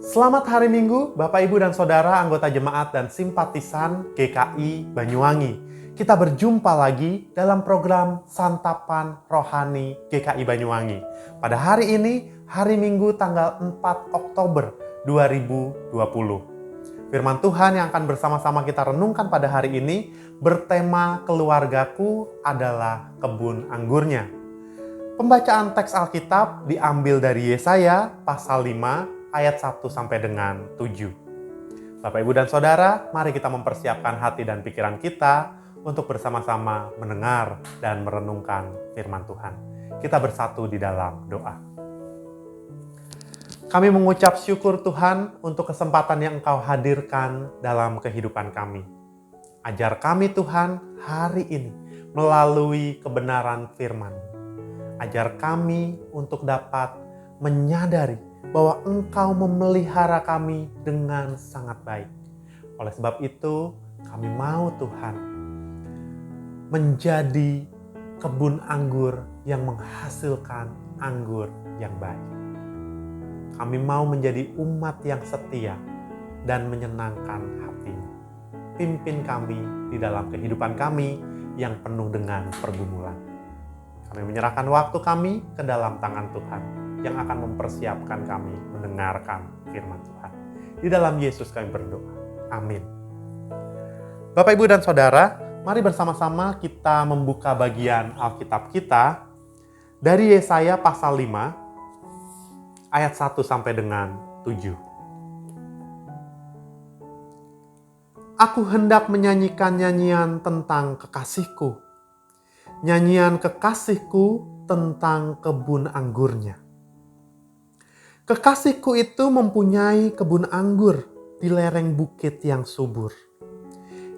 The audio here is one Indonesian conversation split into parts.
Selamat hari Minggu, Bapak, Ibu, dan Saudara, anggota jemaat dan simpatisan GKI Banyuwangi. Kita berjumpa lagi dalam program Santapan Rohani GKI Banyuwangi. Pada hari ini, hari Minggu tanggal 4 Oktober 2020. Firman Tuhan yang akan bersama-sama kita renungkan pada hari ini bertema keluargaku adalah kebun anggurnya. Pembacaan teks Alkitab diambil dari Yesaya pasal 5 ayat 1 sampai dengan 7. Bapak, Ibu, dan Saudara, mari kita mempersiapkan hati dan pikiran kita untuk bersama-sama mendengar dan merenungkan firman Tuhan. Kita bersatu di dalam doa. Kami mengucap syukur Tuhan untuk kesempatan yang Engkau hadirkan dalam kehidupan kami. Ajar kami Tuhan hari ini melalui kebenaran firman. Ajar kami untuk dapat menyadari bahwa Engkau memelihara kami dengan sangat baik. Oleh sebab itu, kami mau Tuhan menjadi kebun anggur yang menghasilkan anggur yang baik. Kami mau menjadi umat yang setia dan menyenangkan hati-Mu. Pimpin kami di dalam kehidupan kami yang penuh dengan pergumulan. Kami menyerahkan waktu kami ke dalam tangan Tuhan yang akan mempersiapkan kami mendengarkan firman Tuhan. Di dalam Yesus kami berdoa. Amin. Bapak, Ibu, dan Saudara, mari bersama-sama kita membuka bagian Alkitab kita dari Yesaya pasal 5 ayat 1 sampai dengan 7. Aku hendak menyanyikan nyanyian tentang kekasihku. Nyanyian kekasihku tentang kebun anggurnya. Kekasihku itu mempunyai kebun anggur di lereng bukit yang subur.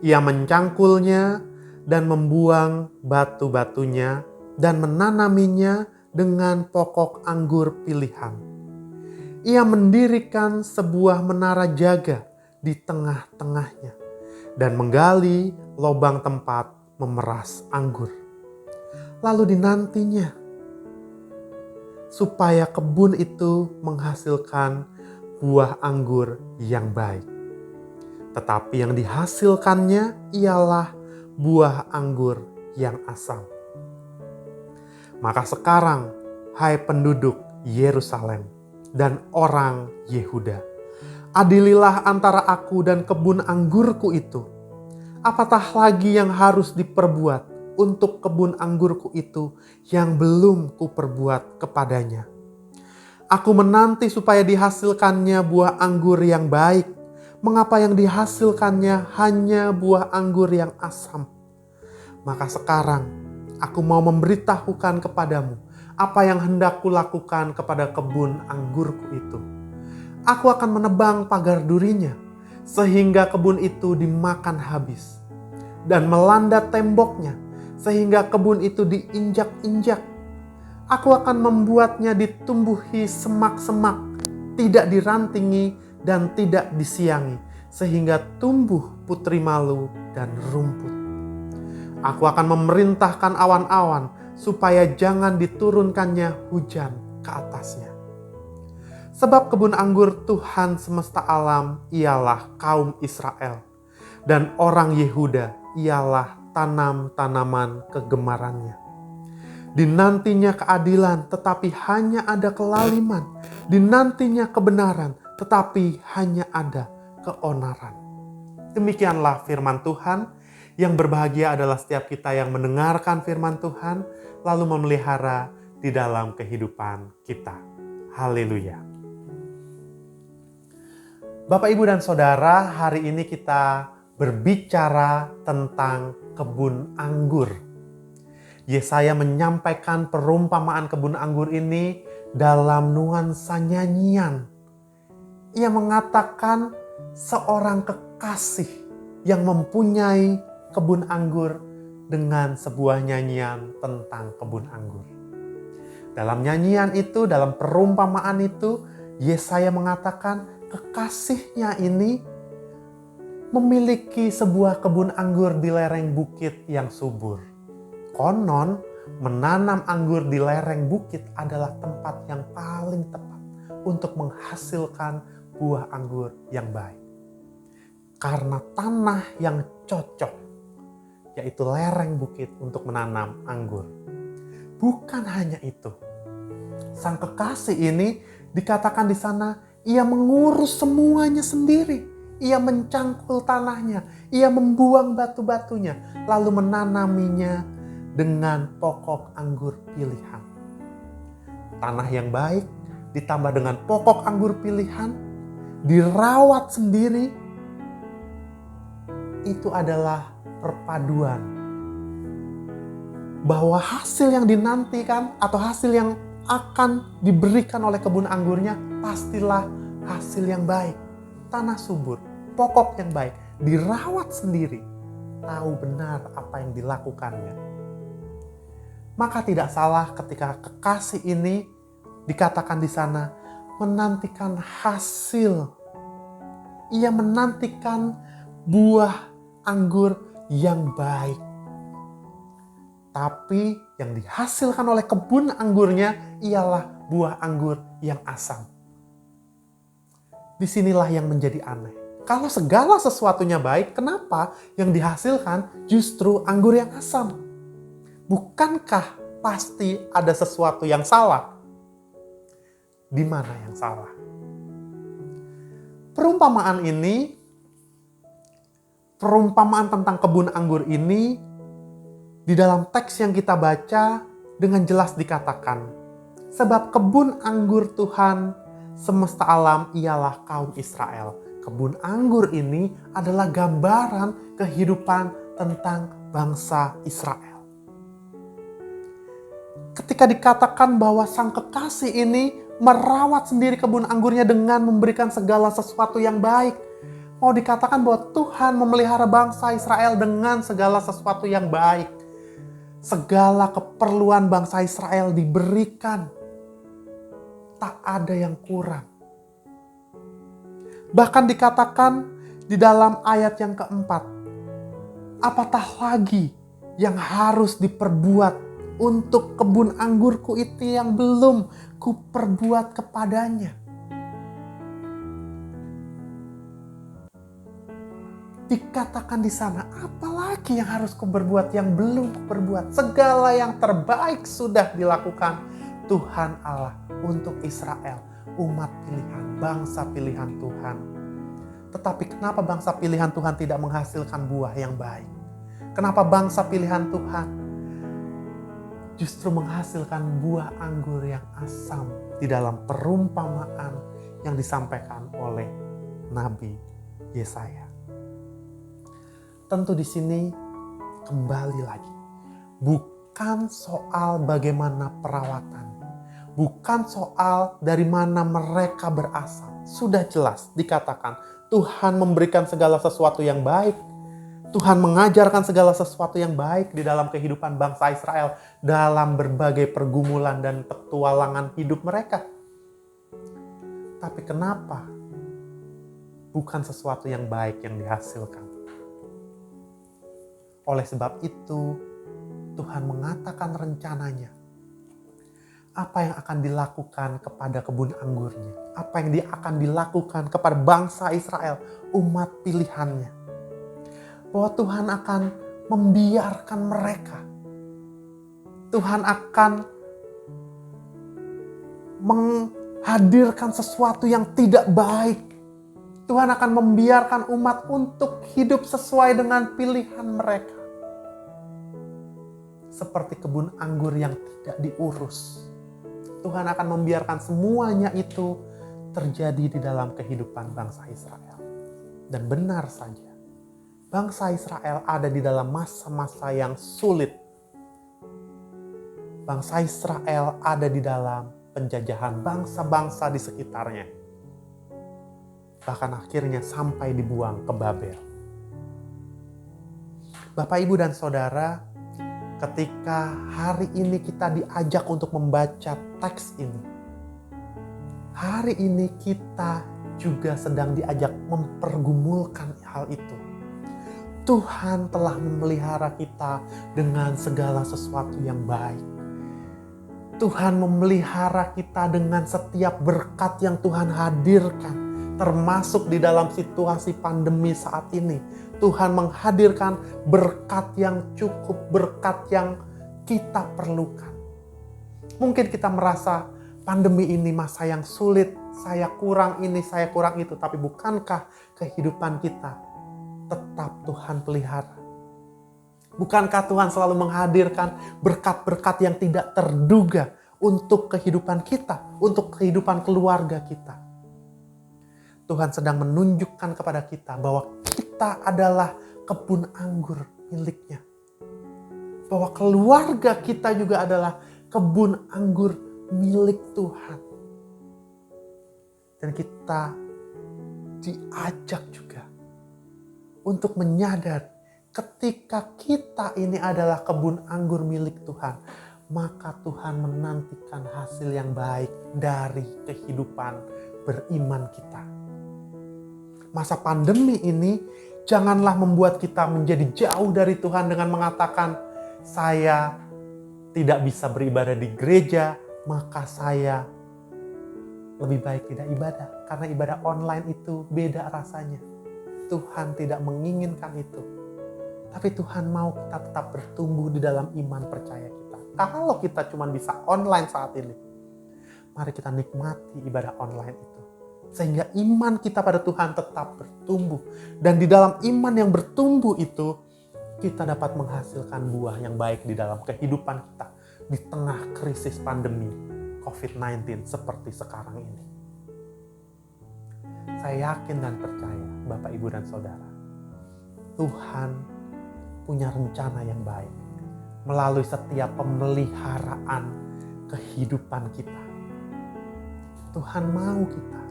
Ia mencangkulnya dan membuang batu-batunya dan menanaminya dengan pokok anggur pilihan. Ia mendirikan sebuah menara jaga di tengah-tengahnya dan menggali lubang tempat memeras anggur. Lalu dinantinya supaya kebun itu menghasilkan buah anggur yang baik. Tetapi yang dihasilkannya ialah buah anggur yang asam. Maka sekarang, hai penduduk Yerusalem dan orang Yehuda, adililah antara aku dan kebun anggurku itu. Apatah lagi yang harus diperbuat untuk kebun anggurku itu yang belum kuperbuat kepadanya? Aku menanti supaya dihasilkannya buah anggur yang baik. Mengapa yang dihasilkannya hanya buah anggur yang asam? Maka sekarang aku mau memberitahukan kepadamu apa yang hendak kulakukan kepada kebun anggurku itu. Aku akan menebang pagar durinya sehingga kebun itu dimakan habis, dan melanda temboknya sehingga kebun itu diinjak-injak. Aku akan membuatnya ditumbuhi semak-semak, tidak dirantingi dan tidak disiangi, sehingga tumbuh putri malu dan rumput. Aku akan memerintahkan awan-awan supaya jangan diturunkannya hujan ke atasnya. Sebab kebun anggur Tuhan semesta alam ialah kaum Israel, dan orang Yehuda ialah tanam-tanaman kegemarannya. Dinantinya keadilan, tetapi hanya ada kelaliman. Dinantinya kebenaran, tetapi hanya ada keonaran. Demikianlah firman Tuhan. Yang berbahagia adalah setiap kita yang mendengarkan firman Tuhan, lalu memelihara di dalam kehidupan kita. Haleluya. Bapak, Ibu, dan Saudara, hari ini kita berbicara tentang kebun anggur. Yesaya menyampaikan perumpamaan kebun anggur ini dalam nuansa nyanyian. Ia mengatakan seorang kekasih yang mempunyai kebun anggur dengan sebuah nyanyian tentang kebun anggur. Dalam nyanyian itu, dalam perumpamaan itu, Yesaya mengatakan kekasihnya ini memiliki sebuah kebun anggur di lereng bukit yang subur. Konon, menanam anggur di lereng bukit adalah tempat yang paling tepat untuk menghasilkan buah anggur yang baik. Karena tanah yang cocok, yaitu lereng bukit untuk menanam anggur. Bukan hanya itu, sang kekasih ini dikatakan di sana, ia mengurus semuanya sendiri. Ia mencangkul tanahnya, ia membuang batu-batunya, lalu menanaminya dengan pokok anggur pilihan. Tanah yang baik ditambah dengan pokok anggur pilihan, dirawat sendiri, itu adalah perpaduan. Bahwa hasil yang dinantikan atau hasil yang akan diberikan oleh kebun anggurnya pastilah hasil yang baik. Tanah subur, pokok yang baik, dirawat sendiri, tahu benar apa yang dilakukannya. Maka tidak salah ketika kekasih ini dikatakan di sana menantikan hasil. Ia menantikan buah anggur yang baik. Tapi yang dihasilkan oleh kebun anggurnya ialah buah anggur yang asam. Disinilah yang menjadi aneh. Kalau segala sesuatunya baik, kenapa yang dihasilkan justru anggur yang asam? Bukankah pasti ada sesuatu yang salah? Di mana yang salah? Perumpamaan tentang kebun anggur ini, di dalam teks yang kita baca dengan jelas dikatakan, sebab kebun anggur Tuhan semesta alam ialah kaum Israel. Kebun anggur ini adalah gambaran kehidupan tentang bangsa Israel. Ketika dikatakan bahwa sang kekasih ini merawat sendiri kebun anggurnya dengan memberikan segala sesuatu yang baik, mau dikatakan bahwa Tuhan memelihara bangsa Israel dengan segala sesuatu yang baik. Segala keperluan bangsa Israel diberikan. Tak ada yang kurang. Bahkan dikatakan di dalam ayat yang keempat, apatah lagi yang harus diperbuat untuk kebun anggurku itu yang belum kuperbuat kepadanya. Dikatakan di sana, apalagi yang harus kuperbuat yang belum kuperbuat. Segala yang terbaik sudah dilakukan Tuhan Allah untuk Israel, umat pilihan, bangsa pilihan Tuhan. Tetapi kenapa bangsa pilihan Tuhan tidak menghasilkan buah yang baik? Kenapa bangsa pilihan Tuhan justru menghasilkan buah anggur yang asam di dalam perumpamaan yang disampaikan oleh Nabi Yesaya? Tentu di sini kembali lagi, bukan soal bagaimana perawatan, bukan soal dari mana mereka berasal. Sudah jelas dikatakan Tuhan memberikan segala sesuatu yang baik. Tuhan mengajarkan segala sesuatu yang baik di dalam kehidupan bangsa Israel dalam berbagai pergumulan dan petualangan hidup mereka. Tapi kenapa bukan sesuatu yang baik yang dihasilkan? Oleh sebab itu, Tuhan mengatakan rencananya. Apa yang akan dilakukan kepada kebun anggurnya? Apa yang akan dilakukan kepada bangsa Israel, umat pilihannya? Bahwa Tuhan akan membiarkan mereka. Tuhan akan menghadirkan sesuatu yang tidak baik. Tuhan akan membiarkan umat untuk hidup sesuai dengan pilihan mereka. Seperti kebun anggur yang tidak diurus. Tuhan akan membiarkan semuanya itu terjadi di dalam kehidupan bangsa Israel. Dan benar saja, bangsa Israel ada di dalam masa-masa yang sulit. Bangsa Israel ada di dalam penjajahan bangsa-bangsa di sekitarnya. Bahkan akhirnya sampai dibuang ke Babel. Bapak, Ibu, dan Saudara, ketika hari ini kita diajak untuk membaca teks ini, hari ini kita juga sedang diajak mempergumulkan hal itu. Tuhan telah memelihara kita dengan segala sesuatu yang baik. Tuhan memelihara kita dengan setiap berkat yang Tuhan hadirkan. termasuk di dalam situasi pandemi saat ini. Tuhan menghadirkan berkat yang cukup, berkat yang kita perlukan. Mungkin kita merasa pandemi ini masa yang sulit, saya kurang ini, saya kurang itu. Tapi bukankah kehidupan kita tetap Tuhan pelihara? Bukankah Tuhan selalu menghadirkan berkat-berkat yang tidak terduga untuk kehidupan kita, untuk kehidupan keluarga kita? Tuhan sedang menunjukkan kepada kita bahwa kita adalah kebun anggur miliknya. Bahwa keluarga kita juga adalah kebun anggur milik Tuhan. Dan kita diajak juga untuk menyadari ketika kita ini adalah kebun anggur milik Tuhan, maka Tuhan menantikan hasil yang baik dari kehidupan beriman kita. Masa pandemi ini janganlah membuat kita menjadi jauh dari Tuhan dengan mengatakan, saya tidak bisa beribadah di gereja, maka saya lebih baik tidak ibadah. Karena ibadah online itu beda rasanya. Tuhan tidak menginginkan itu. Tapi Tuhan mau kita tetap bertumbuh di dalam iman percaya kita. Kalau kita cuma bisa online saat ini, mari kita nikmati ibadah online itu. Sehingga iman kita pada Tuhan tetap bertumbuh. Dan di dalam iman yang bertumbuh itu, kita dapat menghasilkan buah yang baik di dalam kehidupan kita. Di tengah krisis pandemi COVID-19 seperti sekarang ini. Saya yakin dan percaya, Bapak, Ibu, dan Saudara, Tuhan punya rencana yang baik melalui setiap pemeliharaan kehidupan kita. Tuhan mau kita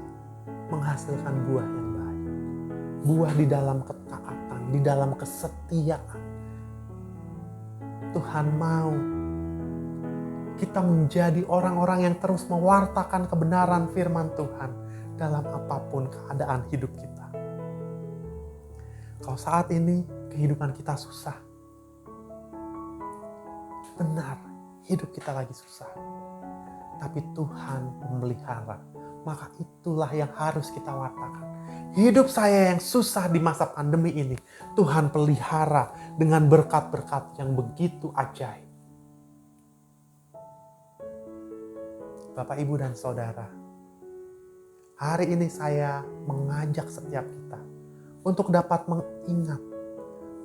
menghasilkan buah yang baik. Buah di dalam ketaatan, di dalam kesetiaan. Tuhan mau kita menjadi orang-orang yang terus mewartakan kebenaran firman Tuhan dalam apapun keadaan hidup kita. Kalau saat ini kehidupan kita susah, benar, hidup kita lagi susah. Tapi Tuhan memelihara, maka itulah yang harus kita wartakan. Hidup saya yang susah di masa pandemi ini, Tuhan pelihara dengan berkat-berkat yang begitu ajaib. Bapak, Ibu, dan Saudara, hari ini saya mengajak setiap kita untuk dapat mengingat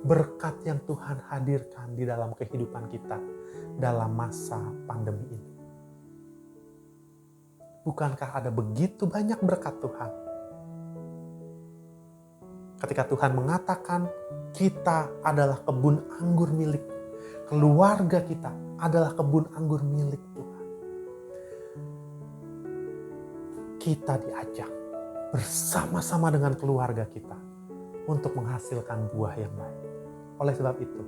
berkat yang Tuhan hadirkan di dalam kehidupan kita dalam masa pandemi ini. Bukankah ada begitu banyak berkat Tuhan? Ketika Tuhan mengatakan kita adalah kebun anggur milik, keluarga kita adalah kebun anggur milik Tuhan. Kita diajak bersama-sama dengan keluarga kita untuk menghasilkan buah yang baik. Oleh sebab itu,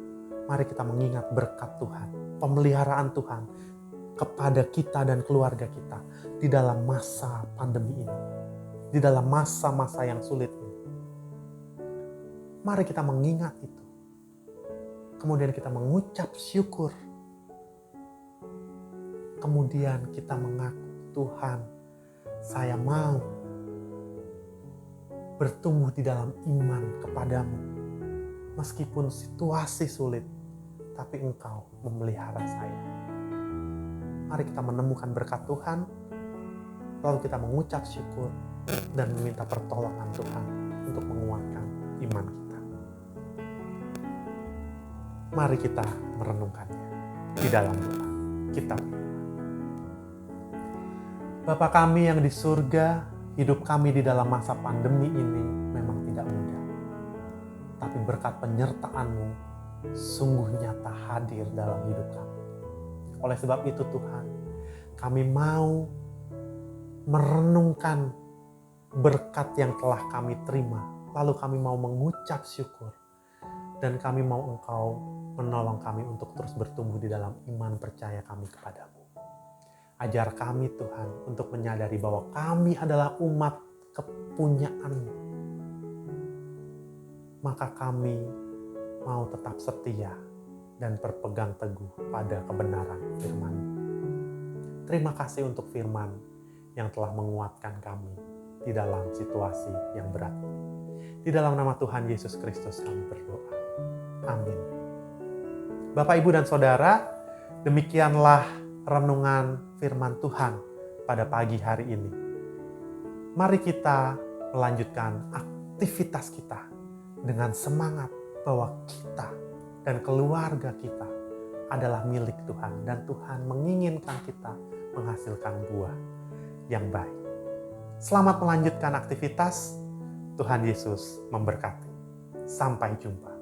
mari kita mengingat berkat Tuhan, pemeliharaan Tuhan kepada kita dan keluarga kita di dalam masa pandemi ini, di dalam masa-masa yang sulit ini. Mari kita mengingat itu. Kemudian kita mengucap syukur. Kemudian kita mengaku, Tuhan, saya mau bertumbuh di dalam iman kepadamu. Meskipun situasi sulit, tapi Engkau memelihara saya. Mari kita menemukan berkat Tuhan, lalu kita mengucap syukur dan meminta pertolongan Tuhan untuk menguatkan iman kita. Mari kita merenungkannya di dalam doa. Kita berdoa. Bapa kami yang di surga, hidup kami di dalam masa pandemi ini memang tidak mudah. Tapi berkat penyertaan-Mu sungguh nyata hadir dalam hidup kami. Oleh sebab itu Tuhan, kami mau merenungkan berkat yang telah kami terima. Lalu kami mau mengucap syukur. Dan kami mau Engkau menolong kami untuk terus bertumbuh di dalam iman percaya kami kepadamu. Ajar kami Tuhan untuk menyadari bahwa kami adalah umat kepunyaan-Mu. Maka kami mau tetap setia dan berpegang teguh pada kebenaran firman-Mu. Terima kasih untuk firman yang telah menguatkan kami di dalam situasi yang berat ini. Di dalam nama Tuhan Yesus Kristus kami berdoa. Amin. Bapak, Ibu, dan Saudara, demikianlah renungan firman Tuhan pada pagi hari ini. Mari kita melanjutkan aktivitas kita dengan semangat bahwa kita dan keluarga kita adalah milik Tuhan dan Tuhan menginginkan kita menghasilkan buah yang baik. Selamat melanjutkan aktivitas. Tuhan Yesus memberkati. Sampai jumpa.